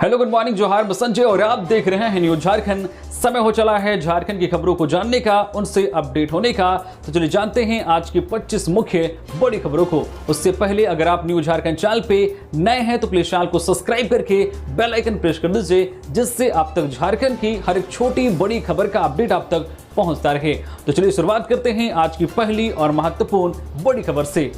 Hello good morning, जोहार, मैं संजय और आप देख रहे हैं न्यूज झारखंड। समय हो चला है झारखंड की खबरों को जानने का, उनसे अपडेट होने का। तो चलिए जानते हैं आज की 25 मुख्य बड़ी खबरों को। उससे पहले अगर आप न्यूज झारखंड चैनल पे नए हैं तो प्लीज चैनल को सब्सक्राइब करके बेल आइकन प्रेस कर दीजिए, जिससे आप तक झारखंड की हर एक छोटी बड़ी खबर का अपडेट आप तक पहुंचता रहे। तो चलिए शुरुआत करते हैं आज की पहली और महत्वपूर्ण बड़ी खबर से।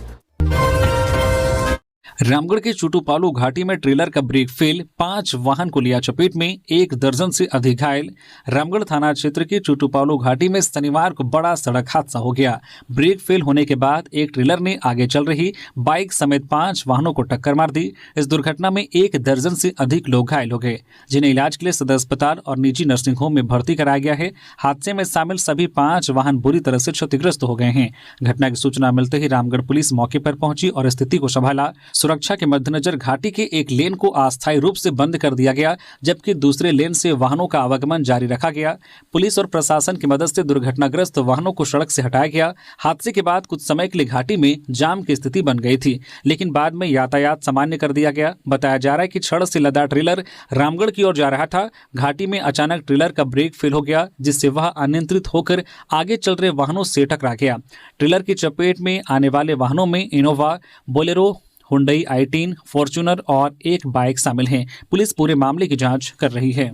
रामगढ़ के चुटुपालू घाटी में ट्रेलर का ब्रेक फेल, 5 वाहन को लिया चपेट में, 1 दर्जन से अधिक घायल। रामगढ़ थाना क्षेत्र के चुटुपालू घाटी में शनिवार को बड़ा सड़क हादसा हो गया। ब्रेक फेल होने के बाद एक ट्रेलर ने आगे चल रही बाइक समेत 5 वाहनों को टक्कर मार दी। इस दुर्घटना में 1 दर्जन से अधिक लोग घायल हो गए, जिन्हें इलाज के लिए सदर अस्पताल और निजी नर्सिंग होम में भर्ती कराया गया है। हादसे में शामिल सभी 5 वाहन बुरी तरह से क्षतिग्रस्त हो गए हैं। घटना की सूचना मिलते ही रामगढ़ पुलिस मौके पर पहुंची और स्थिति को संभाला। सुरक्षा के मद्देनजर घाटी के एक लेन को अस्थायी रूप से बंद कर दिया गया, जबकि दूसरे लेन से वाहनों का आवागमन जारी रखा गया। पुलिस और प्रशासन की मदद से दुर्घटनाग्रस्त वाहनों को सड़क से हटाया गया। हादसे के बाद कुछ समय के लिए घाटी में जाम की स्थिति बन गई थी, लेकिन बाद में यातायात सामान्य कर दिया गया। बताया जा रहा है कि छड़ से लदा ट्रेलर रामगढ़ की ओर जा रहा था। घाटी में अचानक ट्रेलर का ब्रेक फेल हो गया, जिससे वह अनियंत्रित होकर आगे चल रहे वाहनों से टकरा गया। ट्रेलर की चपेट में आने वाले वाहनों में Innova, Bolero, Hyundai i10, Fortuner और एक बाइक शामिल हैं। पुलिस पूरे मामले की जांच कर रही है।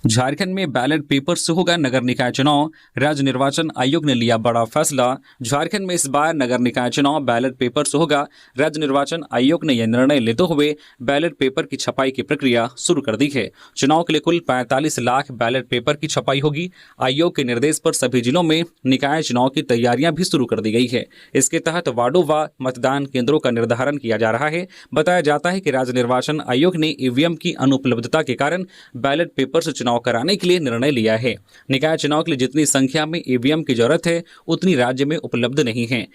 झारखंड में बैलेट पेपर से होगा नगर निकाय चुनाव, राज्य निर्वाचन आयोग ने लिया बड़ा फैसला। झारखंड में इस बार नगर निकाय चुनाव बैलेट पेपर से होगा। राज्य निर्वाचन आयोग ने यह निर्णय लेते हुए बैलेट पेपर की छपाई की प्रक्रिया शुरू कर दी है। चुनाव के लिए कुल 45 लाख बैलेट पेपर की छपाई होगी। आयोग के निर्देश पर सभी जिलों में निकाय चुनाव की तैयारियां भी शुरू कर दी गई है। इसके तहत वार्डों व मतदान केंद्रों का निर्धारण किया जा रहा है। बताया जाता है कि राज्य निर्वाचन आयोग ने ईवीएम की अनुपलब्धता के कारण बैलेट पेपर से चुनाव कराने के लिए निर्णय लिया है। निकाय चुनाव के लिए जितनी संख्या में ईवीएम की जरूरत है, उतनी राज्य में उपलब्ध नहीं है।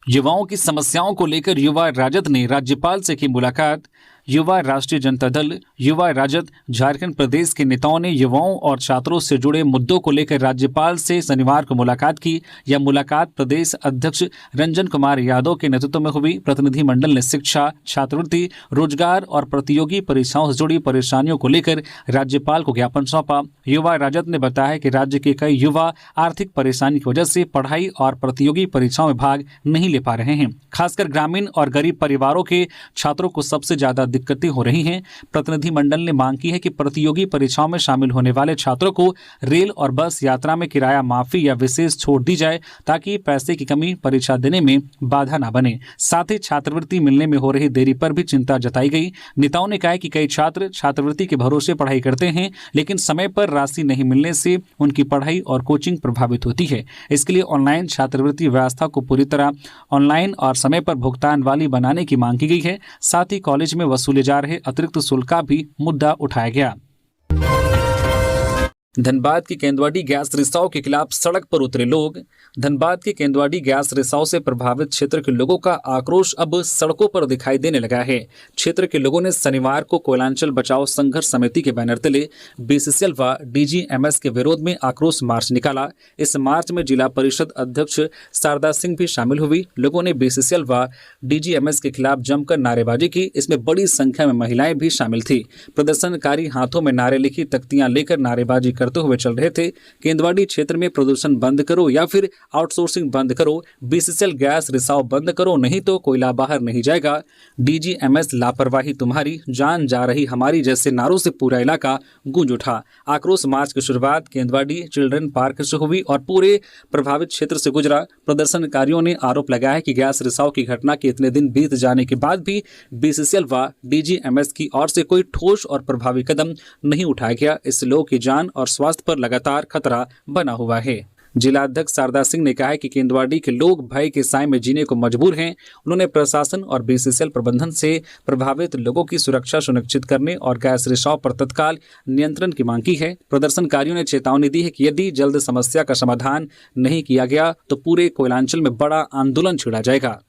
युवाओं की समस्याओं को लेकर युवा राजद ने राज्यपाल से की मुलाकात। युवा राष्ट्रीय जनता दल, युवा राजद झारखंड प्रदेश के नेताओं ने युवाओं और छात्रों से जुड़े मुद्दों को लेकर राज्यपाल से शनिवार को मुलाकात की। यह मुलाकात प्रदेश अध्यक्ष रंजन कुमार यादव के नेतृत्व में हुई। प्रतिनिधिमंडल ने शिक्षा, छात्रवृत्ति, रोजगार और प्रतियोगी परीक्षाओं से जुड़ी परेशानियों को लेकर राज्यपाल को ज्ञापन सौंपा। युवा राजद ने बताया कि राज्य के कई युवा आर्थिक परेशानी की वजह से पढ़ाई और प्रतियोगी परीक्षाओं में भाग नहीं ले पा रहे हैं। खासकर ग्रामीण और गरीब परिवारों के छात्रों को सबसे ज्यादा दिक्कतें हो रही हैं। प्रतिनिधिमंडल ने मांग की है कि प्रतियोगी परीक्षाओं में शामिल होने वाले छात्रों को रेल और बस यात्रा में किराया माफी या विशेष छूट दी जाए, ताकि पैसे की कमी परीक्षा देने में बाधा न बने। साथ ही छात्रवृत्ति मिलने में हो रही देरी पर भी चिंता जताई गई। नेताओं ने कहा कि कई छात्र छात्रवृत्ति के भरोसे पढ़ाई करते हैं, लेकिन समय पर राशि नहीं मिलने से उनकी पढ़ाई और कोचिंग प्रभावित होती है। इसके लिए ऑनलाइन छात्रवृत्ति व्यवस्था को पूरी तरह ऑनलाइन और समय पर भुगतान वाली बनाने की मांग की गई है। साथ ही कॉलेज में वसूले जा रहे अतिरिक्त शुल्क का भी मुद्दा उठाया गया। धनबाद की केंदुआडी गैस रिसाव के खिलाफ सड़क पर उतरे लोग। धनबाद के केंदुआडी गैस रिसाव से प्रभावित क्षेत्र के लोगों का आक्रोश अब सड़कों पर दिखाई देने लगा है। क्षेत्र के लोगों ने शनिवार को कोयलांचल बचाओ संघर्ष समिति के बैनर तले बीसीसीएल व डीजीएमएस के विरोध में आक्रोश मार्च निकाला। इस मार्च में जिला परिषद अध्यक्ष शारदा सिंह भी शामिल हुई। लोगों ने बीसीसीएल व डीजीएमएस के खिलाफ जमकर नारेबाजी की। इसमें बड़ी संख्या में महिलाएं भी शामिल थी। प्रदर्शनकारी हाथों में नारे लिखी तख्तियां लेकर नारेबाजी करते हुए चल रहे थे। केंदुआडी क्षेत्र में प्रदूषण बंद करो या फिर आउटसोर्सिंग बंद करो, बीसीसीएल गैस रिसाव बंद करो, नहीं तो कोयला बाहर नहीं जाएगा, डीजीएमएस लापरवाही तुम्हारी, जान जा रही हमारी जैसे नारों से पूरा इलाका गूंज उठा। आक्रोश मार्च की शुरुआत केंदुआडी चिल्ड्रन पार्क से हुई और पूरे प्रभावित क्षेत्र से गुजरा। प्रदर्शनकारियों ने आरोप लगाया कि गैस रिसाव की घटना के इतने दिन बीत जाने के बाद भी बीसीसीएल व डीजीएमएस की ओर से कोई ठोस और प्रभावी कदम नहीं उठाया गया। इससे लोगों की जान और स्वास्थ्य पर लगातार खतरा बना हुआ है। जिला अध्यक्ष शारदा सिंह ने कहा है कि केंदुआडी के लोग भय के साए में जीने को मजबूर हैं। उन्होंने प्रशासन और बीसीसीएल प्रबंधन से प्रभावित लोगों की सुरक्षा सुनिश्चित करने और गैस रिसाव पर तत्काल नियंत्रण की मांग की है। प्रदर्शनकारियों ने चेतावनी दी है कि यदि जल्द समस्या का समाधान नहीं किया गया तो पूरे कोयलांचल में बड़ा आंदोलन छिड़ा जाएगा।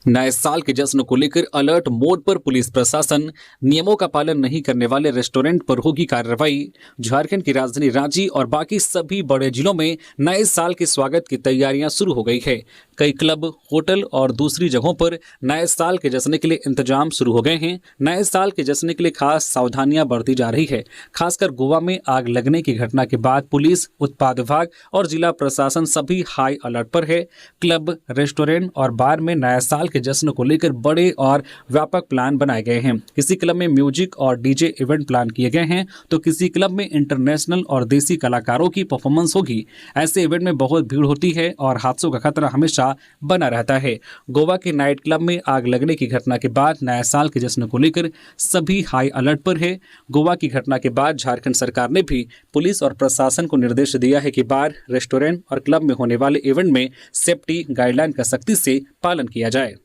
नए साल के जश्न को लेकर अलर्ट मोड पर पुलिस प्रशासन। नियमों का पालन नहीं करने वाले रेस्टोरेंट पर होगी कार्रवाई। झारखंड की राजधानी रांची और बाकी सभी बड़े जिलों में नए साल के स्वागत की तैयारियां शुरू हो गई है। कई क्लब, होटल और दूसरी जगहों पर नए साल के जश्न के लिए इंतजाम शुरू हो गए हैं। नए साल के जश्न के लिए खास सावधानियां बरती जा रही है। खासकर गोवा में आग लगने की घटना के बाद पुलिस, उत्पाद विभाग और जिला प्रशासन सभी हाई अलर्ट पर है। क्लब, रेस्टोरेंट और बार में नया साल के जश्न को लेकर बड़े और व्यापक प्लान बनाए गए हैं। किसी क्लब में म्यूजिक और डीजे इवेंट प्लान किए गए हैं, तो किसी क्लब में इंटरनेशनल और देसी कलाकारों की परफॉर्मेंस होगी। ऐसे इवेंट में बहुत भीड़ होती है और हादसों का खतरा हमेशा बना रहता है। गोवा के नाइट क्लब में आग लगने की घटना के बाद नया साल के जश्न को लेकर सभी हाई अलर्ट पर है। गोवा की घटना के बाद झारखंड सरकार ने भी पुलिस और प्रशासन को निर्देश दिया है कि बार, रेस्टोरेंट और क्लब में होने वाले इवेंट में सेफ्टी गाइडलाइन का सख्ती से पालन किया जाए।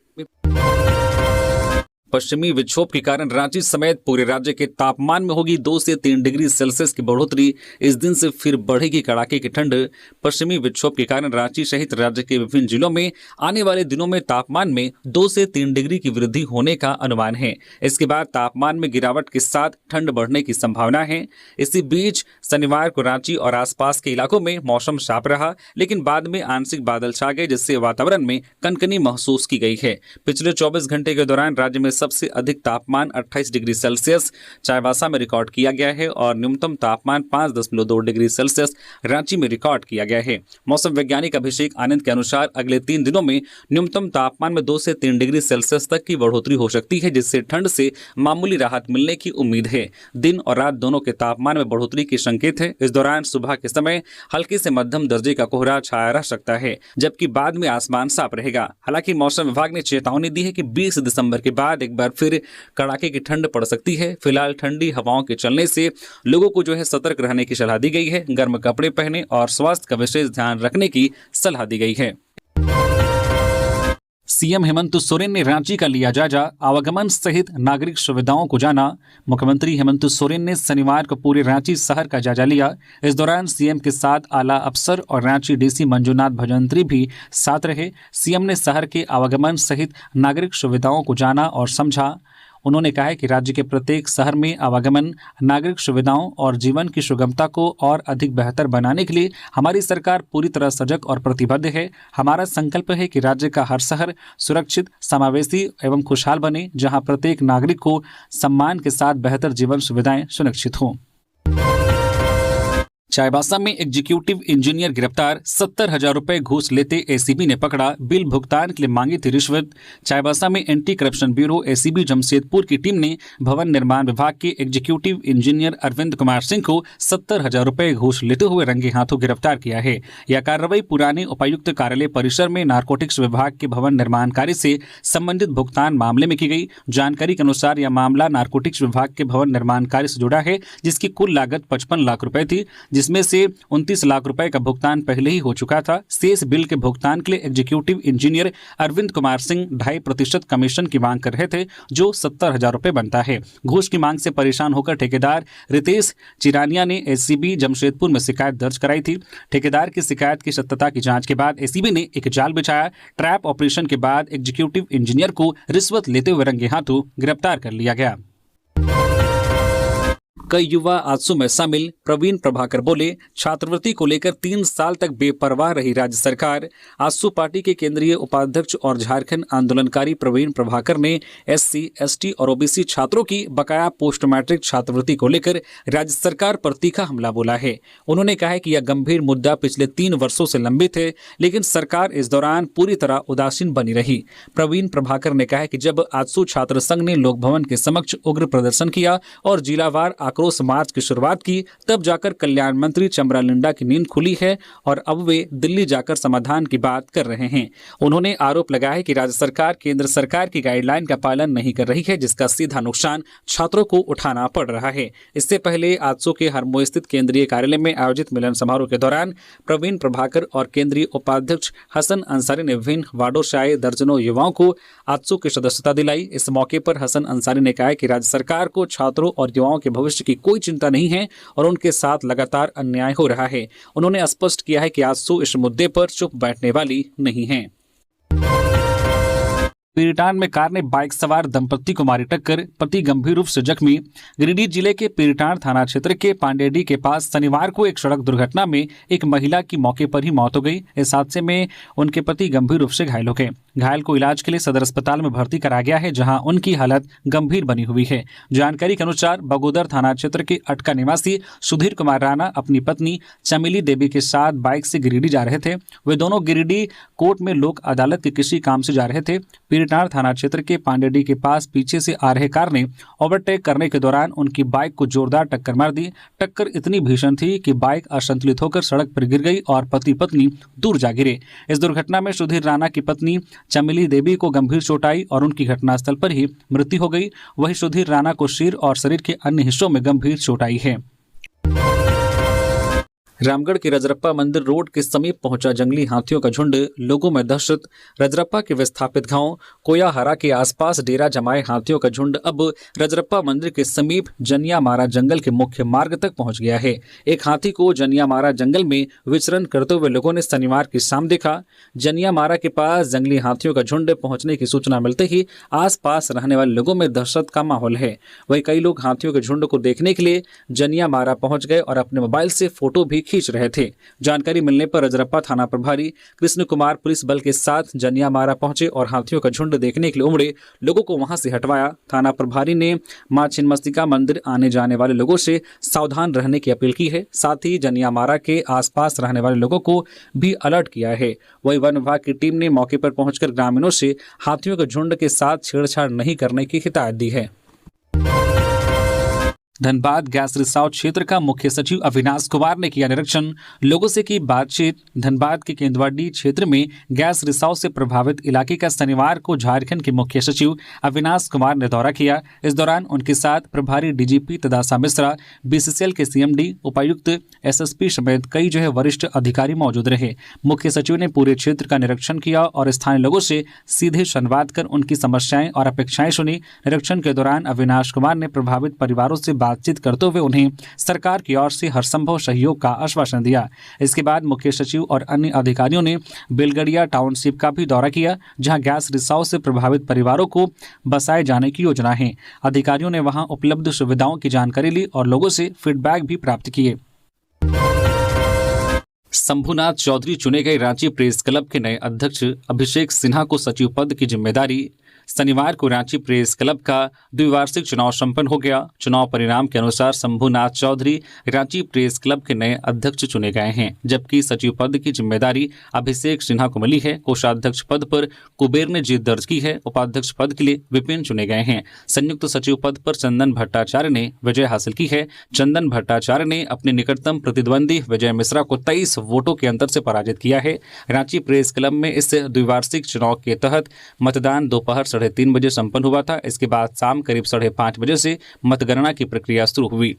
पश्चिमी विक्षोभ के कारण रांची समेत पूरे राज्य के तापमान में होगी 2 से 3 डिग्री सेल्सियस की बढ़ोतरी। इस दिन से फिर बढ़ेगी कड़ाके की ठंड। पश्चिमी विक्षोभ के कारण रांची सहित राज्य के विभिन्न जिलों में आने वाले दिनों में तापमान में 2 से 3 डिग्री की वृद्धि होने का अनुमान है। इसके बाद तापमान में गिरावट के साथ ठंड बढ़ने की संभावना है। इसी बीच शनिवार को रांची और आसपास के इलाकों में मौसम साफ रहा, लेकिन बाद में आंशिक बादल छा गए, जिससे वातावरण में कनकनी महसूस की गई है। पिछले 24 घंटे के दौरान राज्य में सबसे अधिक तापमान 28 डिग्री सेल्सियस चाईबासा में रिकॉर्ड किया गया है और न्यूनतम तापमान 5.2 डिग्री सेल्सियस रांची में रिकॉर्ड किया गया है। मौसम वैज्ञानिक अभिषेक आनंद के अनुसार अगले 3 दिनों में न्यूनतम तापमान में 2 से 3 डिग्री सेल्सियस तक की बढ़ोतरी हो सकती है, जिससे ठंड से मामूली राहत मिलने की उम्मीद है। दिन और रात दोनों के तापमान में बढ़ोतरी के संकेत है। इस दौरान सुबह के समय हल्के से मध्यम दर्जे का कोहरा छाया रह सकता है, जबकि बाद में आसमान साफ रहेगा। हालांकि मौसम विभाग ने चेतावनी दी है कि 20 दिसंबर के बाद एक बार फिर कड़ाके की ठंड पड़ सकती है। फिलहाल ठंडी हवाओं के चलने से लोगों को सतर्क रहने की सलाह दी गई है। गर्म कपड़े पहने और स्वास्थ्य का विशेष ध्यान रखने की सलाह दी गई है। सीएम हेमंत सोरेन ने रांची का लिया जायजा, आवागमन सहित नागरिक सुविधाओं को जाना। मुख्यमंत्री हेमंत सोरेन ने शनिवार को पूरे रांची शहर का जायजा लिया। इस दौरान सीएम के साथ आला अफसर और रांची डीसी मंजूनाथ भजंत्री भी साथ रहे। सीएम ने शहर के आवागमन सहित नागरिक सुविधाओं को जाना और समझा। उन्होंने कहा है कि राज्य के प्रत्येक शहर में आवागमन, नागरिक सुविधाओं और जीवन की सुगमता को और अधिक बेहतर बनाने के लिए हमारी सरकार पूरी तरह सजग और प्रतिबद्ध है। हमारा संकल्प है कि राज्य का हर शहर सुरक्षित, समावेशी एवं खुशहाल बने, जहां प्रत्येक नागरिक को सम्मान के साथ बेहतर जीवन सुविधाएं सुनिश्चित हों। चाईबासा में एग्जीक्यूटिव इंजीनियर गिरफ्तार, 70,000 रुपए घूस लेते एसीबी ने पकड़ा। बिल भुगतान के लिए मांगी थी रिश्वत। चाईबासा में anti corruption bureau ACB Jamshedpur की टीम ने भवन निर्माण विभाग के एग्जीक्यूटिव इंजीनियर अरविंद कुमार सिंह को 70,000 रुपए घूस लेते हुए रंगे हाथों गिरफ्तार किया है। यह कार्रवाई पुराने उपायुक्त कार्यालय परिसर में नारकोटिक्स विभाग के भवन निर्माण कार्य से संबंधित भुगतान मामले में की गई। जानकारी के अनुसार यह मामला नारकोटिक्स विभाग के भवन निर्माण कार्य से जुड़ा है, जिसकी कुल लागत 55 लाख रुपए थी, जिसमें से 29 लाख रुपए का भुगतान पहले ही हो चुका था। शेष बिल के भुगतान के लिए executive engineer Arvind Kumar Singh 2.5% commission की मांग कर रहे थे, जो 70,000 रुपए बनता है। घूस की मांग से परेशान होकर ठेकेदार रितेश चिरानिया ने एसीबी जमशेदपुर में शिकायत दर्ज कराई थी। ठेकेदार की शिकायत की सत्यता की जांच के बाद एसीबी ने एक जाल बिछाया। ट्रैप ऑपरेशन के बाद एग्जीक्यूटिव इंजीनियर को रिश्वत लेते हुए रंगे हाथों गिरफ्तार कर लिया गया। कई युवा आजसू में शामिल, प्रवीण प्रभाकर बोले, छात्रवृत्ति को लेकर 3 साल तक बेपरवाह रही राज्य सरकार। आजसू पार्टी के केंद्रीय उपाध्यक्ष और झारखंड आंदोलनकारी प्रवीण प्रभाकर ने एससी, एसटी और ओबीसी छात्रों की बकाया पोस्ट मैट्रिक छात्रवृत्ति को लेकर राज्य सरकार पर तीखा हमला बोला है। उन्होंने कहा है कि यह गंभीर मुद्दा पिछले 3 वर्षों से लंबित है, लेकिन सरकार इस दौरान पूरी तरह उदासीन बनी रही। प्रवीण प्रभाकर ने कहा कि जब आजसू छात्र संघ ने लोक भवन के समक्ष उग्र प्रदर्शन किया और जिलावार आक्रोश मार्च की शुरुआत की, तब जाकर कल्याण मंत्री चमरा लिंडा की नींद खुली है और अब वे दिल्ली जाकर समाधान की बात कर रहे हैं। उन्होंने आरोप लगाया कि राज्य सरकार केंद्र सरकार की गाइडलाइन का पालन नहीं कर रही है, जिसका सीधा नुकसान छात्रों को उठाना पड़ रहा है। इससे पहले आजसू के हरमो स्थित केंद्रीय कार्यालय में आयोजित मिलन समारोह के दौरान प्रवीण प्रभाकर और केंद्रीय उपाध्यक्ष हसन अंसारी ने विभिन्न वार्डों से आए दर्जनों युवाओं को आजसू की सदस्यता दिलाई। इस मौके पर हसन अंसारी ने कहा कि राज्य सरकार को छात्रों और युवाओं के भविष्य की कोई चिंता नहीं है और उनके साथ लगातार अन्याय हो रहा है। उन्होंने स्पष्ट किया है कि आजसू इस मुद्दे पर चुप बैठने वाली नहीं है। पीरटान में कार ने बाइक सवार दंपत्ति को मारी टक्कर, पति गंभीर रूप से जख्मी। गिरिडीह जिले के पीरटान थाना क्षेत्र के पांडेडी के पास शनिवार को एक सड़क दुर्घटना में एक महिला की मौके पर ही मौत हो गई। इस हादसे में उनके पति गंभीर रूप से घायल हो गए। घायल को इलाज के लिए सदर अस्पताल में भर्ती कराया गया है, जहां उनकी हालत गंभीर बनी हुई है। जानकारी के अनुसार बगोदर थाना क्षेत्र के अटका निवासी सुधीर कुमार राणा अपनी पत्नी चमेली देवी के साथ बाइक से गिरिडीह जा रहे थे। वे दोनों गिरिडीह कोर्ट में लोक अदालत के किसी काम से जा रहे थे। पीरटान थाना क्षेत्र के पांडेडी के पास पीछे से आ रहे कार ने ओवरटेक करने के दौरान उनकी बाइक को जोरदार टक्कर मार दी। टक्कर इतनी भीषण थी कि बाइक असंतुलित होकर सड़क पर गिर गई और पति पत्नी दूर जा गिरे। इस दुर्घटना में सुधीर राणा की पत्नी चमेली देवी को गंभीर चोट आई और उनकी घटनास्थल पर ही मृत्यु हो गई। वहीं सुधीर राणा को सिर और शरीर के अन्य हिस्सों में गंभीर चोट आई है। रामगढ़ के रजरप्पा मंदिर रोड के समीप पहुंचा जंगली हाथियों का झुंड, लोगों में दहशत। रजरप्पा के विस्थापित गांव कोयाहरा के आसपास डेरा जमाए हाथियों का झुंड अब रजरप्पा मंदिर के समीप जनियामारा जंगल के मुख्य मार्ग तक पहुंच गया है। एक हाथी को जनियामारा जंगल में विचरण करते हुए लोगों ने शनिवार की शाम देखा। जनियामारा के पास जंगली हाथियों का झुंड पहुंचने की सूचना मिलते ही आसपास रहने वाले लोगों में दहशत का माहौल है। वहीं कई लोग हाथियों के झुंड को देखने के लिए जनियामारा पहुंच गए और अपने मोबाइल से फोटो भी खींच रहे थे। जानकारी मिलने पर रजरप्पा थाना प्रभारी कृष्ण कुमार पुलिस बल के साथ जनियामारा पहुंचे और हाथियों का झुंड देखने के लिए उमड़े लोगों को वहां से हटवाया। थाना प्रभारी ने मां छिन्नमस्तिका मंदिर आने जाने वाले लोगों से सावधान रहने की अपील की है। साथ ही जनियामारा के आसपास रहने वाले लोगों को भी अलर्ट किया है। वही वन विभाग की टीम ने मौके पर पहुंचकर ग्रामीणों से हाथियों के झुंड के साथ छेड़छाड़ नहीं करने की हिदायत दी है। धनबाद गैस रिसाव क्षेत्र का मुख्य सचिव अविनाश कुमार ने किया निरीक्षण, लोगों से की बातचीत। धनबाद के केंदवाड़ी क्षेत्र में गैस रिसाव से प्रभावित इलाके का शनिवार को झारखंड के मुख्य सचिव अविनाश कुमार ने दौरा किया। इस दौरान उनके साथ प्रभारी डीजीपी तदासा मिश्रा, बीसीसीएल के सीएमडी, उपायुक्त, एसएसपी समेत कई वरिष्ठ अधिकारी मौजूद रहे। मुख्य सचिव ने पूरे क्षेत्र का निरीक्षण किया और स्थानीय लोगों से सीधे संवाद कर उनकी समस्याएं और अपेक्षाएं सुनी। निरीक्षण के दौरान अविनाश कुमार ने प्रभावित परिवारों से बातचीत करते हुए उन्हें सरकार की ओर से हर संभव सहयोग का आश्वासन दिया। इसके बाद मुख्य सचिव और अन्य अधिकारियों ने बेलगड़िया टाउनशिप का भी दौरा किया, जहां गैस रिसाव से प्रभावित परिवारों को बसाए जाने की योजना है। अधिकारियों ने वहां उपलब्ध सुविधाओं की जानकारी ली और लोगों से फीडबैक भी प्राप्त किए। शंभुनाथ चौधरी चुने गए रांची प्रेस क्लब के नए अध्यक्ष। अभिषेक सिन्हा को सचिव पद की जिम्मेदारी। शनिवार को रांची प्रेस क्लब का द्विवार्षिक चुनाव संपन्न हो गया। चुनाव परिणाम के अनुसार शंभुनाथ चौधरी रांची प्रेस क्लब के नए अध्यक्ष चुने गए हैं, जबकि सचिव पद की जिम्मेदारी अभिषेक सिन्हा को मिली है। कोषाध्यक्ष पद पर कुबेर ने जीत दर्ज की है। उपाध्यक्ष पद के लिए विपिन चुने गए हैं। संयुक्त सचिव पद पर चंदन भट्टाचार्य ने विजय हासिल की है। चंदन भट्टाचार्य ने अपने निकटतम प्रतिद्वंदी विजय मिश्रा को 23 वोटों के अंतर से पराजित किया है। रांची प्रेस क्लब में इस द्विवार्षिक चुनाव के तहत मतदान दोपहर 3:30 बजे संपन्न हुआ था। इसके बाद शाम करीब 5:30 बजे से मतगणना की प्रक्रिया शुरू हुई।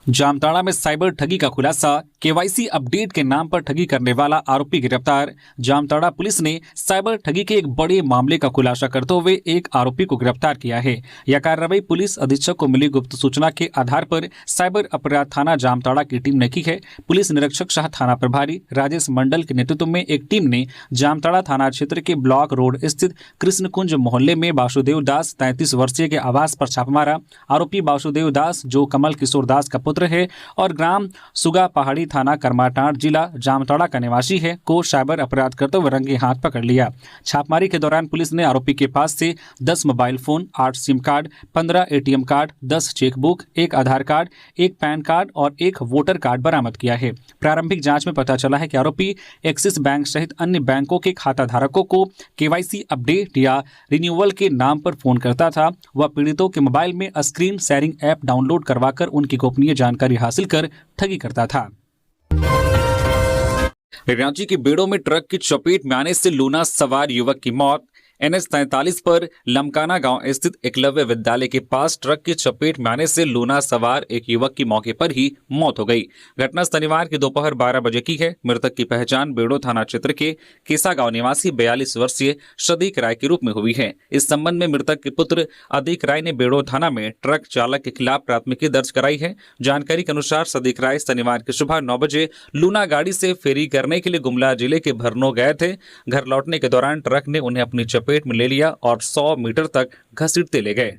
जामताड़ा में साइबर ठगी का खुलासा। केवाईसी अपडेट के नाम पर ठगी करने वाला आरोपी गिरफ्तार। जामताड़ा पुलिस ने साइबर ठगी के एक बड़े मामले का खुलासा करते हुए एक आरोपी को गिरफ्तार किया है। यह कार्रवाई पुलिस अधीक्षक को मिली गुप्त सूचना के आधार पर साइबर अपराध थाना जामताड़ा की टीम ने की है। पुलिस निरीक्षक शाह थाना प्रभारी राजेश मंडल के नेतृत्व में एक टीम ने जामताड़ा थाना क्षेत्र के ब्लॉक रोड स्थित कृष्ण कुंज मोहल्ले में वासुदेव दास 33 वर्षीय के आवास पर छापा मारा। आरोपी वासुदेव दास, जो कमल किशोर दास का पुत्र है और ग्राम सुगा पहाड़ी थाना करमाटांड़ जिला जामताड़ा का निवासी है, को साइबर अपराध करते हुए रंगे हाथ पकड़ लिया। छापेमारी के दौरान पुलिस ने आरोपी के पास से 10 mobile phone, 8 SIM card, 15 ATM card, 10 chequebook, 1 आधार कार्ड, 1 पैन कार्ड और 1 वोटर कार्ड बरामद किया है। प्रारंभिक जांच में पता चला है कि आरोपी एक्सिस बैंक सहित अन्य बैंकों के खाता धारकों को केवाईसी अपडेट या रिन्यूअल के नाम पर फोन करता था। वह पीड़ितों के मोबाइल में स्क्रीन शेयरिंग ऐप डाउनलोड करवाकर उनकी गोपनीय जानकारी हासिल कर ठगी करता था। रांची के बेड़ो में ट्रक की चपेट में आने से लूना सवार युवक की मौत। NH 43 पर लमकाना गांव स्थित एकलव्य विद्यालय के पास ट्रक की चपेट में आने से लूना सवार एक युवक की मौके पर ही मौत हो गई। घटना शनिवार की दोपहर 12 बजे की है। मृतक की पहचान बेड़ो थाना क्षेत्र के केसा गांव निवासी 42 वर्षीय सदीक राय के रूप में हुई है। इस संबंध में मृतक के पुत्र अदीक राय ने बेड़ो थाना में ट्रक चालक के खिलाफ प्राथमिकी दर्ज कराई है। जानकारी के अनुसार सदीक राय शनिवार की सुबह 9 बजे लूना गाड़ी से फेरी करने के लिए गुमला जिले के भरनो गए थे। घर लौटने के दौरान ट्रक ने उन्हें अपनी चपेट में ले लिया और 100 मीटर तक घसीटते ले गए।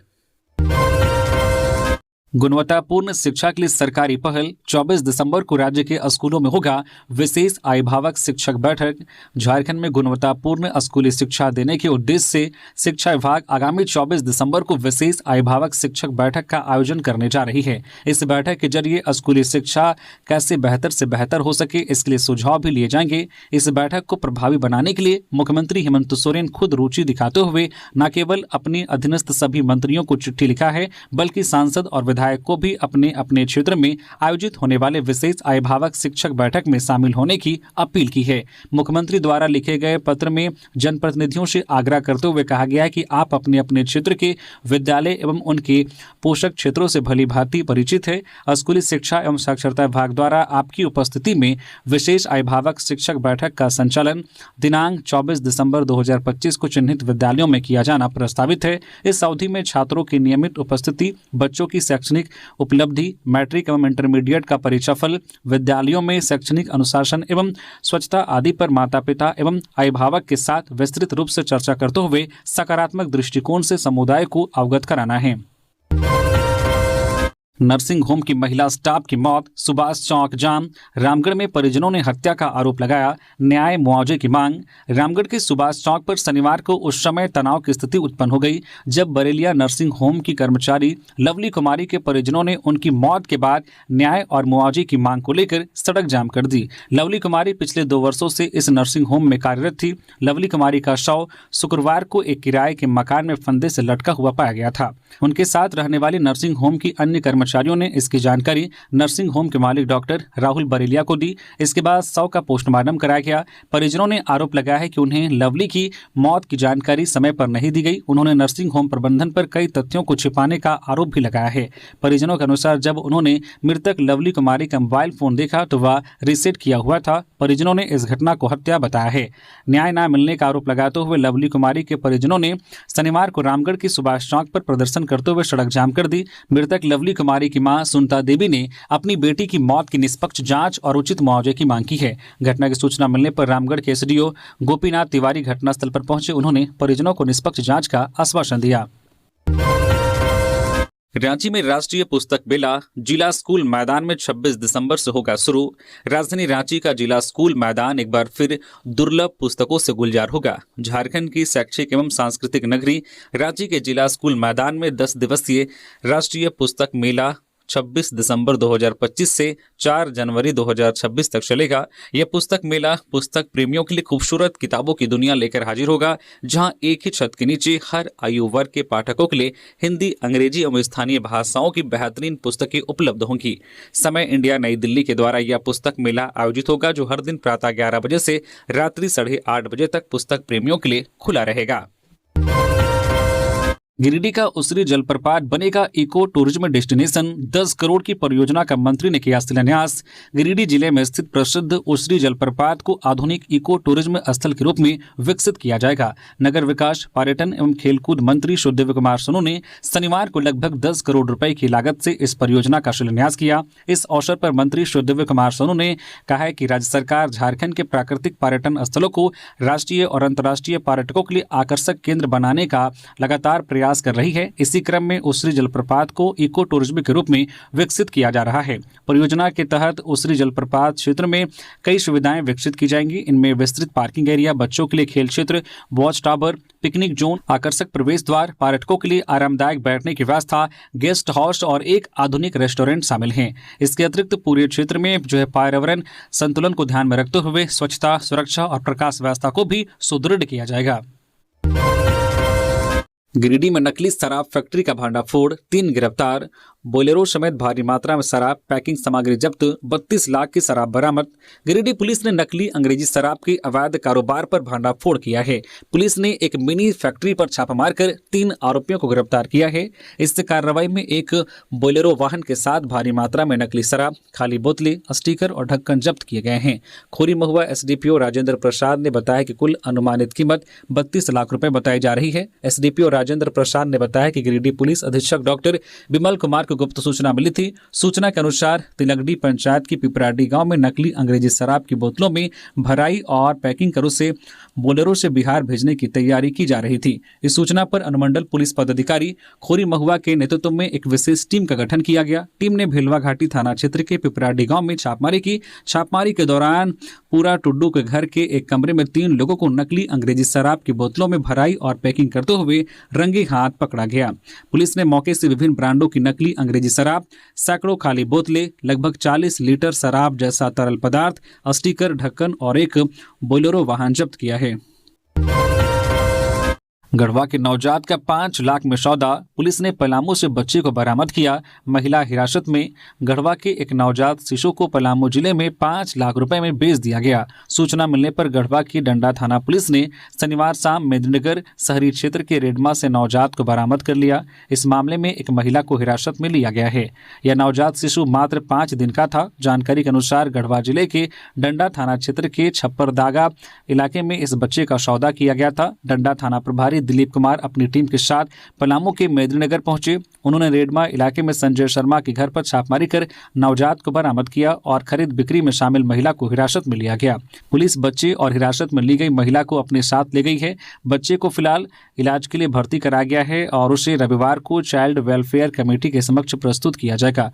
गुणवत्तापूर्ण शिक्षा के लिए सरकारी पहल। 24 दिसंबर को राज्य के स्कूलों में होगा विशेष अभिभावक शिक्षक बैठक। झारखंड में गुणवत्तापूर्ण स्कूली शिक्षा देने के उद्देश्य से शिक्षा विभाग आगामी 24 दिसंबर को विशेष अभिभावक शिक्षक बैठक का आयोजन करने जा रही है। इस बैठक के जरिए स्कूली शिक्षा कैसे बेहतर से बेहतर हो सके, इसके लिए सुझाव भी लिए जाएंगे। इस बैठक को प्रभावी बनाने के लिए मुख्यमंत्री हेमंत सोरेन खुद रुचि दिखाते हुए न केवल अपने अधीनस्थ सभी मंत्रियों को चिट्ठी लिखा है, बल्कि सांसद और विधायक को भी अपने अपने क्षेत्र में आयोजित होने वाले विशेष अभिभावक शिक्षक बैठक में शामिल होने की अपील की है। मुख्यमंत्री द्वारा लिखे गए पत्र में जनप्रतिनिधियों से आग्रह करते हुए कहा गया है कि आप अपने अपने क्षेत्र के विद्यालय एवं उनके पोषक क्षेत्रों से भली भांति परिचित है। स्कूली शिक्षा एवं साक्षरता विभाग द्वारा आपकी उपस्थिति में विशेष अभिभावक शिक्षक बैठक का संचालन दिनांक 24 दिसंबर 2025 को चिन्हित विद्यालयों में किया जाना प्रस्तावित है। इस अवधि में छात्रों की नियमित उपस्थिति, बच्चों की शैक्षणिक उपलब्धि, मैट्रिक एवं इंटरमीडिएट का परीक्षाफल, विद्यालयों में शैक्षणिक अनुशासन एवं स्वच्छता आदि पर माता पिता एवं अभिभावक के साथ विस्तृत रूप से चर्चा करते हुए सकारात्मक दृष्टिकोण से समुदाय को अवगत कराना है। नर्सिंग होम की महिला स्टाफ की मौत, सुभाष चौक जाम। रामगढ़ में परिजनों ने हत्या का आरोप लगाया, न्याय मुआवजे की मांग। रामगढ़ के सुभाष चौक पर शनिवार को उस समय तनाव की स्थिति उत्पन्न हो गई जब बरेलिया नर्सिंग होम की कर्मचारी लवली कुमारी के परिजनों ने उनकी मौत के बाद न्याय और मुआवजे की मांग को लेकर सड़क जाम कर दी। लवली कुमारी पिछले 2 वर्षों से इस नर्सिंग होम में कार्यरत थी। लवली कुमारी का शव शुक्रवार को एक किराए के मकान में फंदे से लटका हुआ पाया गया था। उनके साथ रहने वाली नर्सिंग होम की अन्य कर्मचारियों ने इसकी जानकारी नर्सिंग होम के मालिक डॉक्टर राहुल बरेलिया को दी। इसके बाद शव का पोस्टमार्टम कराया गया। परिजनों ने आरोप लगाया है कि उन्हें लवली की मौत की जानकारी समय पर नहीं दी गई। उन्होंने नर्सिंग होम प्रबंधन पर कई तथ्यों को छिपाने का आरोप भी लगाया है। परिजनों के अनुसार जब उन्होंने मृतक लवली कुमारी का मोबाइल फोन देखा तो वह रीसेट किया हुआ था। परिजनों ने इस घटना को हत्या बताया है। न्याय न मिलने का आरोप लगाते हुए लवली कुमारी के परिजनों ने शनिवार को रामगढ़ की सुभाष चौक पर प्रदर्शन करते हुए सड़क जाम कर दी। मृतक लवली कुमारी की मां सुनता देवी ने अपनी बेटी की मौत की निष्पक्ष जांच और उचित मुआवजे की मांग की है। घटना की सूचना मिलने पर रामगढ़ के एसडीओ गोपीनाथ तिवारी घटनास्थल पर पहुंचे। उन्होंने परिजनों को निष्पक्ष जांच का आश्वासन दिया। रांची में राष्ट्रीय पुस्तक मेला जिला स्कूल मैदान में 26 दिसंबर से होगा शुरू। राजधानी रांची का जिला स्कूल मैदान एक बार फिर दुर्लभ पुस्तकों से गुलजार होगा। झारखंड की शैक्षिक एवं सांस्कृतिक नगरी रांची के जिला स्कूल मैदान में 10 दिवसीय राष्ट्रीय पुस्तक मेला 26 दिसंबर 2025 से 4 जनवरी 2026 तक चलेगा। यह पुस्तक मेला पुस्तक प्रेमियों के लिए खूबसूरत किताबों की दुनिया लेकर हाजिर होगा, जहां एक ही छत के नीचे हर आयु वर्ग के पाठकों के लिए हिंदी, अंग्रेजी एवं स्थानीय भाषाओं की बेहतरीन पुस्तकें उपलब्ध होंगी। समय इंडिया नई दिल्ली के द्वारा यह पुस्तक मेला आयोजित होगा, जो हर दिन प्रातः 11 बजे से रात्रि 8:30 बजे तक पुस्तक प्रेमियों के लिए खुला रहेगा। गिरिडीह का उसरी जलप्रपात बनेगा इको टूरिज्म डेस्टिनेशन। 10 करोड़ की परियोजना का मंत्री ने किया शिलान्यास। गिरिडीह जिले में स्थित प्रसिद्ध उसरी जलप्रपात को आधुनिक इको टूरिज्म स्थल के रूप में विकसित किया जाएगा। नगर विकास, पर्यटन एवं खेलकूद मंत्री सुदेव कुमार सोनू ने शनिवार को लगभग 10 करोड़ रुपए की लागत से इस परियोजना का शिलान्यास किया। इस अवसर पर मंत्री सुदेव कुमार सोनू ने कहा है कि राज्य सरकार झारखंड के प्राकृतिक पर्यटन स्थलों को राष्ट्रीय और अंतर्राष्ट्रीय पर्यटकों के लिए आकर्षक केंद्र बनाने का लगातार प्रयास कर रही है। इसी क्रम में उसरी जलप्रपात को इको टूरिज्म के रूप में विकसित किया जा रहा है। परियोजना के तहत उसरी जलप्रपात क्षेत्र में कई सुविधाएं विकसित की जाएंगी। इनमें विस्तृत पार्किंग एरिया, बच्चों के लिए खेल क्षेत्र, वॉच टावर, पिकनिक जोन, आकर्षक प्रवेश द्वार, पर्यटकों के लिए आरामदायक बैठने की व्यवस्था, गेस्ट हाउस और एक आधुनिक रेस्टोरेंट शामिल हैं। इसके अतिरिक्त पूरे क्षेत्र में पर्यावरण संतुलन को ध्यान में रखते हुए स्वच्छता, सुरक्षा और प्रकाश व्यवस्था को भी सुदृढ़ किया जाएगा। गिरिडीह में नकली शराब फैक्ट्री का भांडाफोड़, 3 गिरफ्तार। बोलेरो समेत भारी मात्रा में शराब, पैकिंग सामग्री जब्त, 32 लाख की शराब बरामद। गिरिडीह पुलिस ने नकली अंग्रेजी शराब के अवैध कारोबार पर भंडाफोड़ किया है। पुलिस ने एक मिनी फैक्ट्री पर छापा मारकर 3 आरोपियों को गिरफ्तार किया है। इस कार्रवाई में एक बोलेरो वाहन के साथ भारी मात्रा में नकली शराब, खाली बोतलें, स्टिकर और ढक्कन जब्त किए गए हैं। खोरी महुआ एसडीपीओ राजेंद्र प्रसाद ने बताया कि कुल अनुमानित कीमत 32 लाख रुपए बताई जा रही है। एसडीपीओ राजेंद्र प्रसाद ने बताया कि गिरिडीह पुलिस अधीक्षक डॉक्टर विमल कुमार को गुप्त सूचना मिली थी। सूचना के अनुसार तिलकडी पंचायत की पिपराडी गांव में नकली अंग्रेजी शराब की बोतलों में भराई और पैकिंग कर उसे बोलेरो से बिहार भेजने की तैयारी की जा रही थी। इस सूचना पर अनुमंडल पुलिस पदाधिकारी खोरी महुआ के नेतृत्व में एक विशेष टीम का गठन किया गया। टीम ने भेलवा घाटी थाना क्षेत्र के पिपराडी गांव में छापामारी की। छापामारी के दौरान पूरा टुड्डू के घर के एक कमरे में 3 लोगों को नकली अंग्रेजी शराब की बोतलों में भराई और पैकिंग करते हुए रंगे हाथ पकड़ा गया। पुलिस ने मौके से विभिन्न ब्रांडों की नकली अंग्रेजी शराब, सैकड़ों खाली बोतलें, लगभग 40 लीटर शराब जैसा तरल पदार्थ, स्टिकर, ढक्कन और एक बोलेरो वाहन जब्त किया है। गढ़वा के नवजात का 5 लाख में सौदा, पुलिस ने पलामू से बच्चे को बरामद किया। महिला हिरासत में। गढ़वा के एक नवजात शिशु को पलामू जिले में 5 लाख रुपए में बेच दिया गया। सूचना मिलने पर गढ़वा की डंडा थाना पुलिस ने शनिवार शाम मेदिनीनगर शहरी क्षेत्र के रेडमा से नवजात को बरामद कर लिया। इस मामले में एक महिला को हिरासत में लिया गया है। यह नवजात शिशु मात्र 5 दिन का था। जानकारी के अनुसार गढ़वा जिले के डंडा थाना क्षेत्र के छप्परदागा इलाके में इस बच्चे का सौदा किया गया था। डंडा थाना प्रभारी दिलीप कुमार अपनी टीम के साथ पलामू के मेदिनीनगर पहुंचे। उन्होंने रेडमा इलाके में संजय शर्मा के घर पर छापेमारी कर नवजात को बरामद किया और खरीद बिक्री में शामिल महिला को हिरासत में लिया गया। पुलिस बच्चे और हिरासत में ली गई महिला को अपने साथ ले गई है। बच्चे को फिलहाल इलाज के लिए भर्ती कराया गया है और उसे रविवार को चाइल्ड वेलफेयर कमेटी के समक्ष प्रस्तुत किया जाएगा।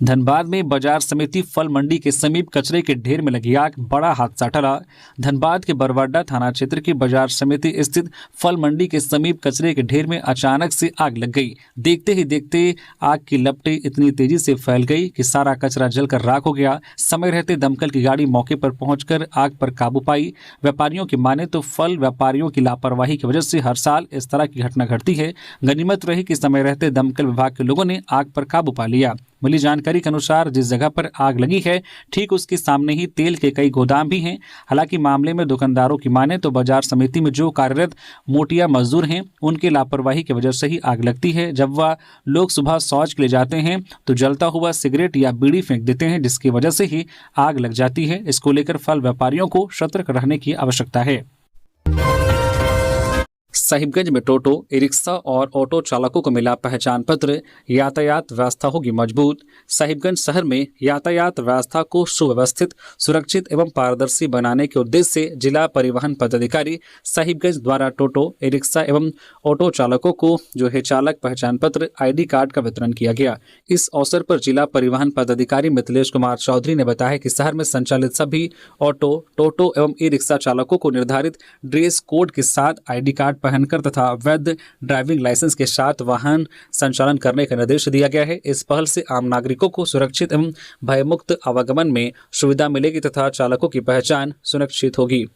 धनबाद में बाजार समिति फल मंडी के समीप कचरे के ढेर में लगी आग, बड़ा हादसा टला। धनबाद के बरवाडा थाना क्षेत्र की बाजार समिति स्थित फल मंडी के समीप कचरे के ढेर में अचानक से आग लग गई। देखते ही देखते आग की लपटें इतनी तेजी से फैल गई कि सारा कचरा जलकर राख हो गया। समय रहते दमकल की गाड़ी मौके पर पहुंचकर आग पर काबू पाई। व्यापारियों की माने तो फल व्यापारियों की लापरवाही की वजह से हर साल इस तरह की घटना घटती है। गनीमत रही कि समय रहते दमकल विभाग के लोगों ने आग पर काबू पा लिया। मिली जानकारी के अनुसार जिस जगह पर आग लगी है ठीक उसके सामने ही तेल के कई गोदाम भी हैं। हालांकि मामले में दुकानदारों की माने तो बाजार समिति में जो कार्यरत मोटिया मजदूर हैं उनकी लापरवाही की वजह से ही आग लगती है। जब वह लोग सुबह शौच के लिए जाते हैं तो जलता हुआ सिगरेट या बीड़ी फेंक देते हैं, जिसकी वजह से ही आग लग जाती है। इसको लेकर फल व्यापारियों को सतर्क रहने की आवश्यकता है। साहिबगंज में टोटो, ई रिक्शा और ऑटो चालकों को मिला पहचान पत्र, यातायात व्यवस्था होगी मजबूत। साहिबगंज शहर में यातायात व्यवस्था को सुव्यवस्थित, सुरक्षित एवं पारदर्शी बनाने के उद्देश्य से जिला परिवहन पदाधिकारी साहिबगंज द्वारा टोटो, ई रिक्शा एवं ऑटो चालकों को जो है चालक पहचान पत्र ID कार्ड का वितरण किया गया। इस अवसर पर जिला परिवहन पदाधिकारी मिथिलेश कुमार चौधरी ने बताया कि शहर में संचालित सभी ऑटो, टोटो एवं ई रिक्शा चालकों को निर्धारित ड्रेस कोड के साथ ID कार्ड पहनकर तथा वैध ड्राइविंग लाइसेंस के साथ वाहन संचालन करने का निर्देश दिया गया है। इस पहल से आम नागरिकों को सुरक्षित एवं भयमुक्त आवागमन में सुविधा मिलेगी तथा चालकों की पहचान सुनिश्चित होगी।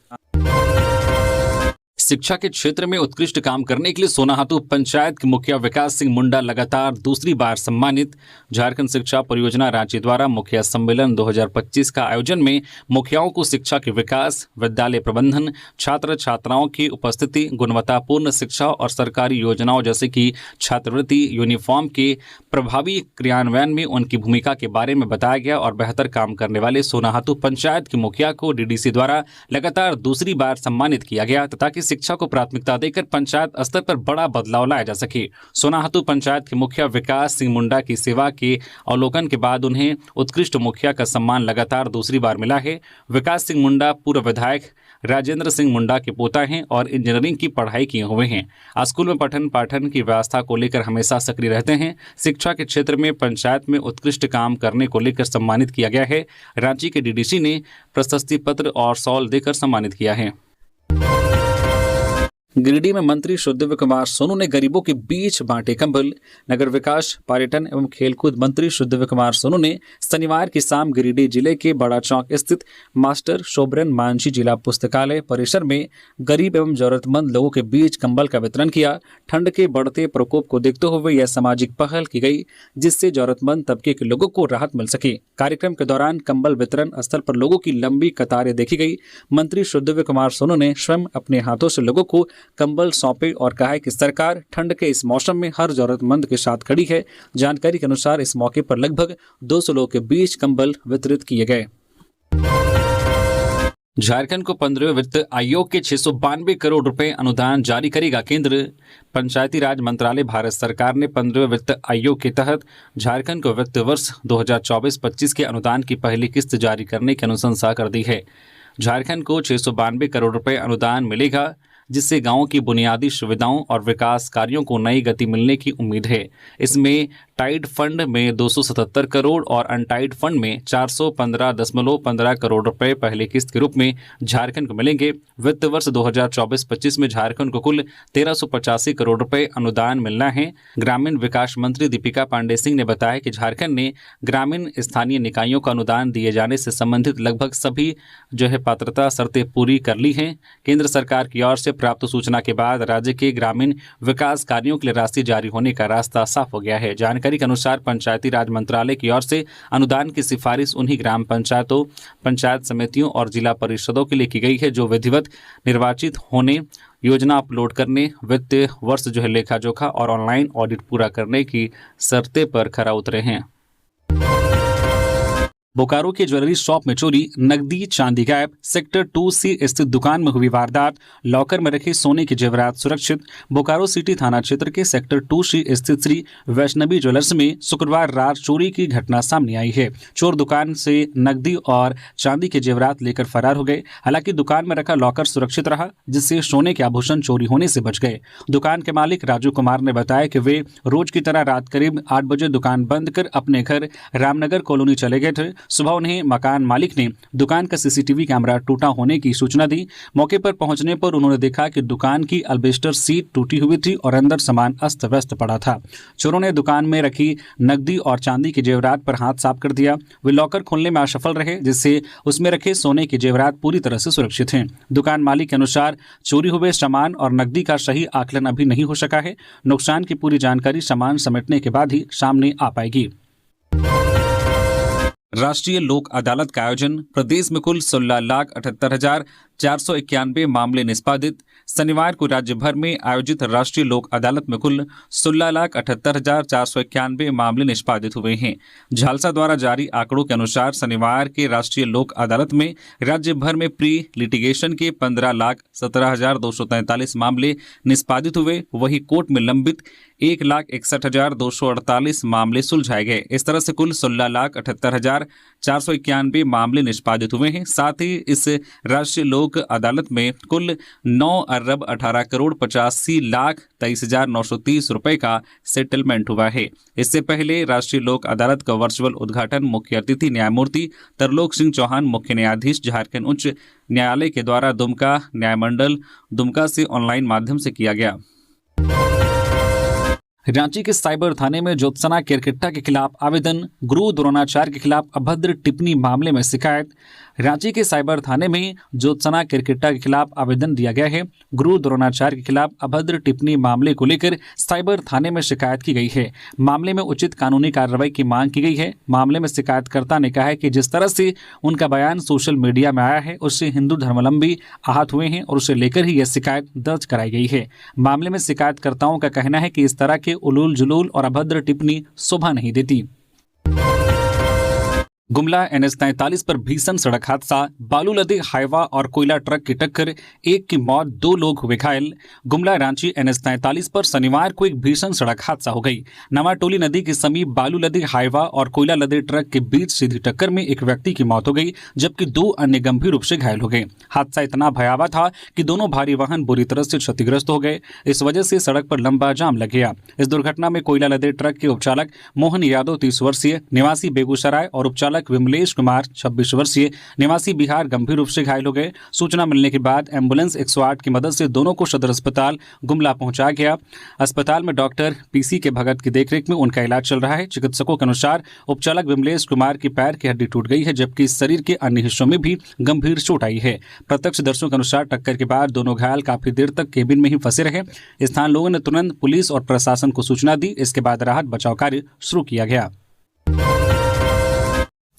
शिक्षा के क्षेत्र में उत्कृष्ट काम करने के लिए सोनाहातू पंचायत के मुखिया विकास सिंह मुंडा लगातार दूसरी बार सम्मानित। झारखंड शिक्षा परियोजना राज्य द्वारा मुखिया सम्मेलन 2025 का आयोजन में मुखियाओं को शिक्षा के विकास, विद्यालय प्रबंधन, छात्र छात्राओं की उपस्थिति, गुणवत्तापूर्ण शिक्षा और सरकारी योजनाओं जैसे कि छात्रवृत्ति, यूनिफॉर्म के प्रभावी क्रियान्वयन में उनकी भूमिका के बारे में बताया गया और बेहतर काम करने वाले सोनाहातू पंचायत के मुखिया को DDC द्वारा लगातार दूसरी बार सम्मानित किया गया तथा कि शिक्षा को प्राथमिकता देकर पंचायत स्तर पर बड़ा बदलाव लाया जा सके। सोनाहातू पंचायत के मुखिया विकास सिंह मुंडा की सेवा के अवलोकन के बाद उन्हें उत्कृष्ट मुखिया का सम्मान लगातार दूसरी बार मिला है। विकास सिंह मुंडा पूर्व विधायक राजेंद्र सिंह मुंडा के पोता हैं और इंजीनियरिंग की पढ़ाई किए हुए हैं। स्कूल में पठन पाठन की व्यवस्था को लेकर हमेशा सक्रिय रहते हैं। शिक्षा के क्षेत्र में पंचायत में उत्कृष्ट काम करने को लेकर सम्मानित किया गया है। रांची के DDC ने प्रशस्ति पत्र और शॉल देकर सम्मानित किया है। गिरिडीह में मंत्री सुखदेव कुमार सोनू ने गरीबों के बीच बांटे कंबल। नगर विकास, पर्यटन एवं खेलकूद मंत्री सुखदेव कुमार सोनू ने शनिवार की शाम गिरिडीह जिले के बड़ा चौक स्थित मास्टर शोभरन मांझी जिला पुस्तकालय परिसर में गरीब एवं जरूरतमंद लोगों के बीच कंबल का वितरण किया। ठंड के बढ़ते प्रकोप को देखते हुए यह सामाजिक पहल की गई, जिससे जरूरतमंद तबके के लोगों को राहत मिल सके। कार्यक्रम के दौरान कंबल वितरण स्थल पर लोगों की लंबी कतारें देखी गई। मंत्री सुखदेव कुमार सोनू ने स्वयं अपने हाथों से लोगों को कंबल सौंपे और कहा है कि सरकार ठंड के इस मौसम में हर जरूरतमंद के साथ खड़ी है। जानकारी के अनुसार इस मौके पर लगभग 200 लोगों के बीच कंबल वितरित किए गए। झारखंड को 15वें वित्त आयोग के 692 करोड़ रुपए अनुदान जारी करेगा केंद्र। पंचायती राज मंत्रालय भारत सरकार ने 15वें वित्त आयोग के तहत झारखंड को वित्त वर्ष 2024-25 के अनुदान की पहली किस्त जारी करने की अनुशंसा कर दी है। झारखंड को 692 करोड़ रुपए अनुदान मिलेगा, जिससे गांवों की बुनियादी सुविधाओं और विकास कार्यों को नई गति मिलने की उम्मीद है। इसमें टाइड फंड में 277 करोड़ और अनटाइड फंड में 415.15 करोड़ रुपए पहली किस्त के रूप में झारखंड को मिलेंगे। वित्त वर्ष 2024-25 में झारखंड को कुल 1385 करोड़ रुपए अनुदान मिलना है। ग्रामीण विकास मंत्री दीपिका पांडे सिंह ने बताया कि झारखंड ने ग्रामीण स्थानीय निकायों का अनुदान दिए जाने से संबंधित लगभग सभी पात्रता शर्तें पूरी कर ली हैं। केंद्र सरकार की ओर से प्राप्त सूचना के बाद राज्य के ग्रामीण विकास कार्यों के लिए राशि जारी होने का रास्ता साफ हो गया है। जानकारी के अनुसार पंचायती राज मंत्रालय की ओर से अनुदान की सिफारिश उन्हीं ग्राम पंचायतों, पंचायत समितियों और जिला परिषदों के लिए की गई है जो विधिवत निर्वाचित होने, योजना अपलोड करने, वित्त वर्ष लेखा जोखा और ऑनलाइन ऑडिट पूरा करने की शर्तें पर खरा उतरे हैं। बोकारो के ज्वेलरी शॉप में चोरी, नकदी चांदी गायब। सेक्टर 2C स्थित दुकान में हुई वारदात, लॉकर में रखे सोने के जेवरात सुरक्षित। बोकारो सिटी थाना क्षेत्र के सेक्टर 2C स्थित श्री वैष्णवी ज्वेलर्स में शुक्रवार रात चोरी की घटना सामने आई है। चोर दुकान से नकदी और चांदी के जेवरात लेकर फरार हो गए। हालांकि दुकान में रखा लॉकर सुरक्षित रहा, जिससे सोने के आभूषण चोरी होने से बच गए। दुकान के मालिक राजू कुमार ने बताया कि वे रोज की तरह रात करीब 8 बजे दुकान बंद कर अपने घर रामनगर कॉलोनी चले गए थे। सुबह उन्हें मकान मालिक ने दुकान का सीसीटीवी कैमरा टूटा होने की सूचना दी। मौके पर पहुंचने पर उन्होंने देखा कि दुकान की अल्बेस्टर सीट टूटी हुई थी और अंदर सामान अस्त व्यस्त पड़ा था। चोरों ने दुकान में रखी नकदी और चांदी के जेवरात पर हाथ साफ कर दिया। वे लॉकर खोलने में असफल रहे, जिससे उसमें रखे सोने के जेवरात पूरी तरह से सुरक्षित हैं। दुकान मालिक के अनुसार चोरी हुए सामान और नकदी का सही आकलन अभी नहीं हो सका है। नुकसान की पूरी जानकारी सामान समेटने के बाद ही सामने आ पाएगी। राष्ट्रीय लोक अदालत का आयोजन, प्रदेश में कुल 16,78,491 मामले निष्पादित। शनिवार को राज्य भर में आयोजित राष्ट्रीय लोक अदालत में कुल 16,78,491 मामले निष्पादित हुए हैं। झालसा द्वारा जारी आंकड़ों के अनुसार शनिवार के राष्ट्रीय लोक अदालत में राज्य भर में प्री लिटिगेशन के 15,17,243 मामले निष्पादित हुए। वहीं कोर्ट में लंबित 1,61,248 मामले सुलझाए गए। इस तरह से कुल 16,78,491 मामले निष्पादित हुए हैं। साथ ही इस राष्ट्रीय लोक अदालत में कुल 9,18,85,23,930 रुपए का सेटलमेंट हुआ है। इससे पहले राष्ट्रीय लोक अदालत का वर्चुअल उद्घाटन मुख्य अतिथि न्यायमूर्ति तरलोक सिंह चौहान, मुख्य न्यायाधीश झारखंड उच्च न्यायालय के द्वारा दुमका न्यायमंडल दुमका से ऑनलाइन माध्यम से किया गया। रांची के साइबर थाने में ज्योत्सना केरकेट्टा के खिलाफ आवेदन, गुरु द्रोणाचार्य के खिलाफ अभद्र टिप्पणी मामले में शिकायत। रांची के साइबर थाने में ज्योत्सना केरकेट्टा के खिलाफ आवेदन दिया गया है। गुरु द्रोणाचार्य के खिलाफ अभद्र टिप्पणी मामले को लेकर साइबर थाने में शिकायत की गई है। मामले में उचित कानूनी कार्रवाई की मांग की गई है। मामले में शिकायतकर्ता ने कहा है कि जिस तरह से उनका बयान सोशल मीडिया में आया है, उससे हिंदू धर्मावलंबी आहत हुए हैं और उसे लेकर ही यह शिकायत दर्ज कराई गई है। मामले में शिकायतकर्ताओं का कहना है कि इस तरह के उलूल जुलूल और अभद्र टिप्पणी शोभा नहीं देती। गुमला NH 43 पर भीषण सड़क हादसा, बालू लदे हाईवा और कोयला ट्रक की टक्कर, एक की मौत, 2 लोग हुए घायल। गुमला रांची NH 43 पर शनिवार को एक भीषण सड़क हादसा हो गई। नवाटोली नदी के समीप बालू लदे हाईवा और कोयला लदे ट्रक के बीच सीधी टक्कर में एक व्यक्ति की मौत हो गई, जबकि 2 अन्य गंभीर रूप से घायल हो गए। हादसा इतना भयावह था कि दोनों भारी वाहन बुरी तरह से क्षतिग्रस्त हो गए। इस वजह से सड़क पर लंबा जाम लग गया। इस दुर्घटना में कोयला लदे ट्रक के उपचालक मोहन यादव 30 वर्षीय निवासी बेगूसराय और उपचालक चालक विमलेश कुमार 26 वर्षीय निवासी बिहार गंभीर रूप से घायल हो गए। सूचना मिलने के बाद एम्बुलेंस 108 की मदद से दोनों को सदर अस्पताल गुमला पहुंचाया गया। अस्पताल में डॉक्टर पीसी के भगत की देखरेख में उनका इलाज चल रहा है। चिकित्सकों के अनुसार उपचालक विमलेश कुमार की पैर की हड्डी टूट गई है, जबकि शरीर के अन्य हिस्सों में भी गंभीर चोट आई है। प्रत्यक्षदर्शियों के अनुसार टक्कर के बाद दोनों घायल काफी देर तक केबिन में ही फंसे रहे। स्थानीय लोगों ने तुरंत पुलिस और प्रशासन को सूचना दी। इसके बाद राहत बचाव कार्य शुरू किया गया।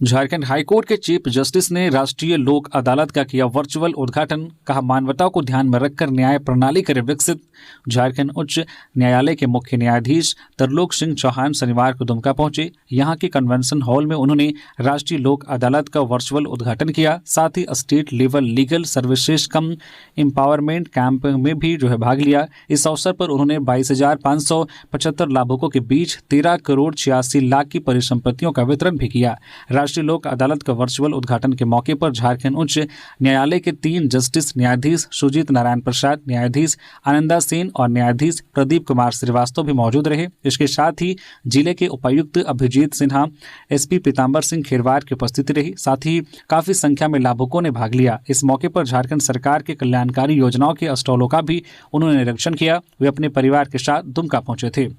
झारखंड हाईकोर्ट के चीफ जस्टिस ने राष्ट्रीय लोक अदालत का किया वर्चुअल उद्घाटन। कहा, मानवता को ध्यान में रखकर न्याय प्रणाली करे विकसित। झारखंड उच्च न्यायालय के मुख्य न्यायाधीश तरलोक सिंह चौहान शनिवार को दुमका पहुंचे। यहां के कन्वेंशन हॉल में उन्होंने राष्ट्रीय लोक अदालत का वर्चुअल उद्घाटन किया। साथ ही स्टेट लेवल लीगल सर्विसेज कम एम्पावरमेंट कैंप में भी भाग लिया। इस अवसर पर उन्होंने 22,575 लाभुकों के बीच 13 करोड़ 86 लाख की परिसंपत्तियों का वितरण भी किया। राष्ट्रीय लोक अदालत का वर्चुअल उद्घाटन के मौके पर झारखंड उच्च न्यायालय के 3 जस्टिस न्यायाधीश सुजीत नारायण प्रसाद, न्यायाधीश आनंदा सेन और न्यायाधीश प्रदीप कुमार श्रीवास्तव भी मौजूद रहे। इसके साथ ही जिले के उपायुक्त अभिजीत सिन्हा, एसपी पीताम्बर सिंह खेरवार की उपस्थिति रही। साथ ही काफी संख्या में लाभुकों ने भाग लिया। इस मौके पर झारखंड सरकार के कल्याणकारी योजनाओं के स्टॉलों का भी उन्होंने निरीक्षण किया। वे अपने परिवार के साथ दुमका पहुंचे थे।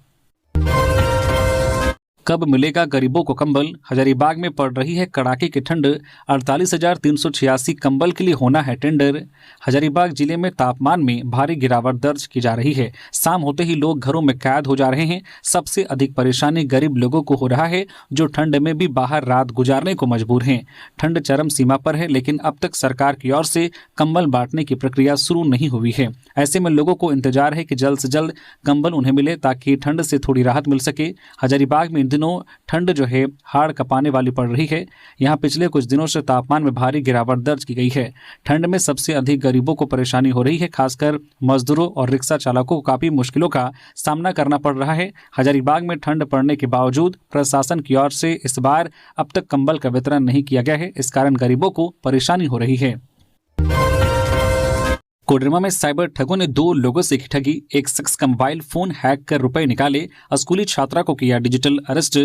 कब मिलेगा गरीबों को कंबल? हजारीबाग में पड़ रही है कड़ाके की ठंड। 48,386 कंबल के लिए होना है टेंडर। हजारीबाग जिले में तापमान में भारी गिरावट दर्ज की जा रही है। शाम होते ही लोग घरों में कैद हो जा रहे हैं। सबसे अधिक परेशानी गरीब लोगों को हो रहा है, जो ठंड में भी बाहर रात गुजारने को मजबूर हैं। ठंड चरम सीमा पर है, लेकिन अब तक सरकार की ओर से कंबल बांटने की प्रक्रिया शुरू नहीं हुई है। ऐसे में लोगों को इंतजार है कि जल्द से जल्द कंबल उन्हें मिले, ताकि ठंड से थोड़ी राहत मिल सके। हजारीबाग में दिनों ठंड हाड़ कपाने वाली पड़ रही है। यहाँ पिछले कुछ दिनों से तापमान में भारी गिरावट दर्ज की गई है। ठंड में सबसे अधिक गरीबों को परेशानी हो रही है। खासकर मजदूरों और रिक्शा चालकों को काफी मुश्किलों का सामना करना पड़ रहा है। हजारीबाग में ठंड पड़ने के बावजूद प्रशासन की ओर से इस बार अब तक कंबल का वितरण नहीं किया गया है। इस कारण गरीबों को परेशानी हो रही है। कोडरमा में साइबर ठगों ने 2 लोगों से की ठगी। एक शख्स का मोबाइल फोन हैक कर रुपए निकाले। स्कूली छात्रा को किया डिजिटल अरेस्ट।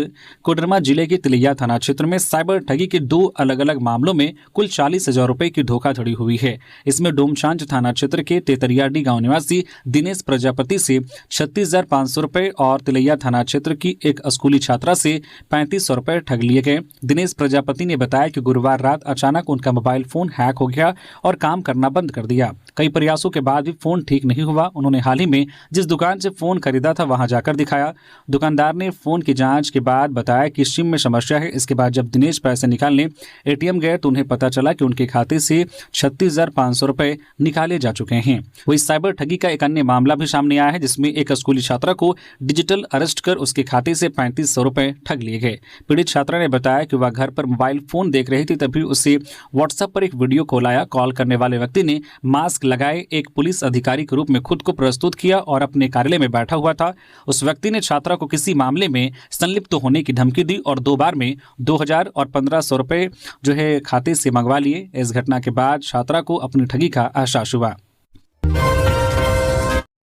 कोडरमा जिले के तिलैया थाना क्षेत्र में साइबर ठगी के 2 अलग अलग मामलों में कुल 40,000 रुपए की धोखाधड़ी हुई है। इसमें डोमचांच थाना क्षेत्र के तेतरियाडी गांव निवासी दिनेश प्रजापति से 36,500 रुपए और तिलैया थाना क्षेत्र की एक स्कूली छात्रा से 3500 रुपए ठग लिए गए। दिनेश प्रजापति ने बताया कि गुरुवार रात अचानक उनका मोबाइल फोन हैक हो गया और काम करना बंद कर दिया। कई प्रयासों के बाद भी फोन ठीक नहीं हुआ। उन्होंने हाल ही में जिस दुकान से फोन खरीदा था वहां जाकर दिखाया। दुकानदार ने फोन की जांच के बाद बताया कि सिम में समस्या है। इसके बाद जब दिनेश पैसे निकालने एटीएम गए तो उन्हें पता चला कि उनके खाते से 36,500 रुपए निकाले जा चुके हैं। वही साइबर ठगी का एक अन्य मामला भी सामने आया है, जिसमें एक स्कूली छात्रा को डिजिटल अरेस्ट कर उसके खाते से 3500 रुपए ठग लिए गए। पीड़ित छात्रा ने बताया कि वह घर पर मोबाइल फोन देख रही थी, तभी उसे व्हाट्सएप पर एक वीडियो कॉल आया। कॉल करने वाले व्यक्ति ने मास्क लगाए एक पुलिस अधिकारी के रूप में खुद को प्रस्तुत किया और अपने कार्यालय में बैठा हुआ था। उस व्यक्ति ने छात्रा को किसी मामले में संलिप्त होने की धमकी दी और 2 बार में 2,000 और 1,500 रुपए खाते से मंगवा लिए। इस घटना के बाद छात्रा को अपनी ठगी का एहसास हुआ।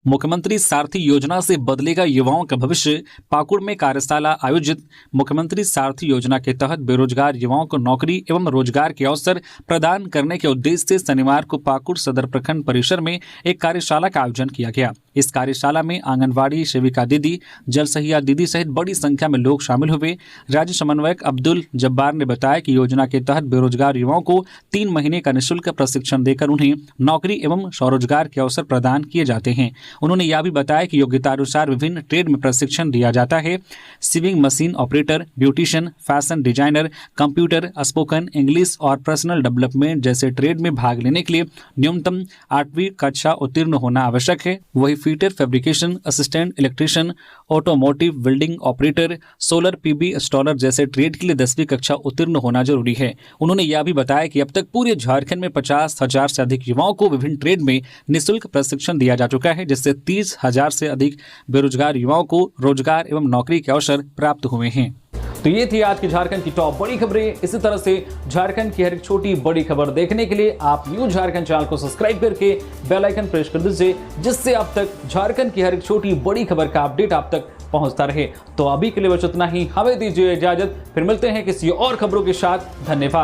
मुख्यमंत्री सारथी योजना से बदलेगा युवाओं का भविष्य। पाकुड़ में कार्यशाला आयोजित। मुख्यमंत्री सारथी योजना के तहत बेरोजगार युवाओं को नौकरी एवं रोजगार के अवसर प्रदान करने के उद्देश्य से शनिवार को पाकुड़ सदर प्रखंड परिसर में एक कार्यशाला का आयोजन किया गया। इस कार्यशाला में आंगनबाड़ी सेविका दीदी, जल सहिया दीदी सहित बड़ी संख्या में लोग शामिल हुए। राज्य समन्वयक अब्दुल जब्बार ने बताया कि योजना के तहत बेरोजगार युवाओं को 3 महीने का निःशुल्क प्रशिक्षण देकर उन्हें नौकरी एवं स्वरोजगार के अवसर प्रदान किए जाते हैं। उन्होंने यह भी बताया कि योग्यता अनुसार विभिन्न ट्रेड में प्रशिक्षण दिया जाता है। Sewing machine operator, beautician, fashion designer, computer, spoken English और पर्सनल डेवलपमेंट जैसे ट्रेड में भाग लेने के लिए न्यूनतम 8वीं कक्षा उत्तीर्ण होना आवश्यक है। वही fitter, fabrication assistant, electrician, automotive, building operator, solar PV installer जैसे ट्रेड के लिए 10वीं कक्षा उत्तीर्ण होना जरूरी है। उन्होंने यह भी बताया कि अब तक पूरे झारखंड में 50,000 से अधिक युवाओं को विभिन्न ट्रेड में निःशुल्क प्रशिक्षण दिया जा चुका है, जिससे 30,000 से अधिक बेरोजगार युवाओं को रोजगार एवं नौकरी के अवसर प्राप्त हुए हैं। तो ये थी आज की झारखंड की टॉप बड़ी खबरें। इसी तरह से झारखंड की हर एक छोटी बड़ी खबर देखने के लिए आप न्यूज झारखंड चैनल को सब्सक्राइब करके बेल आइकन प्रेस कर दीजिए, जिससे अब तक झारखंड की हर एक छोटी बड़ी खबर का अपडेट आप तक पहुंचता रहे। तो अभी के लिए बस इतना ही, हमें दीजिए इजाजत, फिर मिलते हैं किसी और खबरों के साथ। धन्यवाद।